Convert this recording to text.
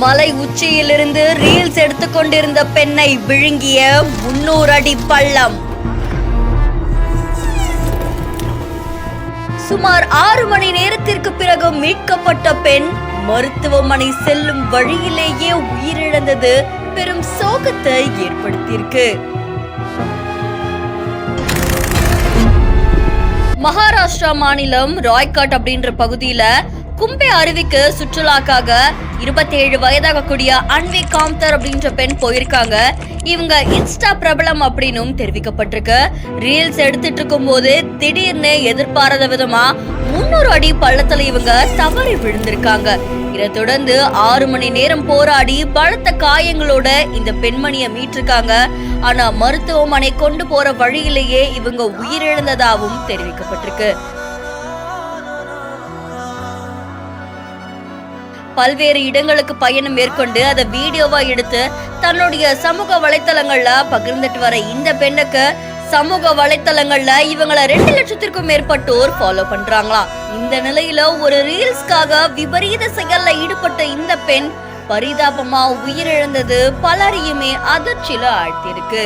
மலை உச்சியிலிருந்து ரீல்ஸ் எடுத்துக்கொண்டிருந்த பெண்ணை விழுங்கிய 300 அடி பள்ளம். சுமார் 6 மணி நேரத்திற்கு பிறகு மீட்கப்பட்ட பெண் மருத்துவமனை செல்லும் வழியிலேயே உயிரிழந்தது பெரும் சோகத்தை ஏற்படுத்தியிருக்கு. மகாராஷ்டிரா மாநிலம் ராய்காட் அப்படின்ற பகுதியில கும்பே அருவிக்கு சுற்றுலாக்காக 27 வயதாகக்கூடிய அன்வி காம்தர் அப்படின்ற பெண் போயிருக்காங்க. இவங்க இன்ஸ்டா பிரபலம் அப்படின்னும் தெரிவிக்கப்பட்டிருக்கு. ரீல்ஸ் எடுத்துட்டு இருக்கும் போது திடீர்னு எதிர்பாராத விதமா 300 அடி பள்ளத்துல இவங்க தவறி விழுந்திருக்காங்க. இதை தொடர்ந்து 6 மணி நேரம் போராடி பலத்த காயங்களோட இந்த பெண்மணியை மீட்டிருக்காங்க. ஆனா மருத்துவமனை கொண்டு போற வழியிலேயே இவங்க உயிரிழந்ததாகவும் தெரிவிக்கப்பட்டிருக்கு. பல்வேறு இடங்களுக்கு பயணம் மேற்கொண்டு அதை வீடியோவா எடுத்து தன்னுடைய சமூக வலைத்தளங்கள்ல பகிர்ந்துட்டு வர இந்த பெண்ணுக்கு சமூக வலைத்தளங்கள்ல இவங்களை 2 லட்சத்திற்கும் மேற்பட்டோர் ஃபாலோ பண்றாங்களாம். இந்த நிலையில ஒரு ரீல்ஸ்க்காக விபரீத செயல்ல ஈடுபட்ட இந்த பெண் பரிதாபமா உயிரிழந்தது பலரையுமே அதிர்ச்சியில ஆழ்த்தியிருக்கு.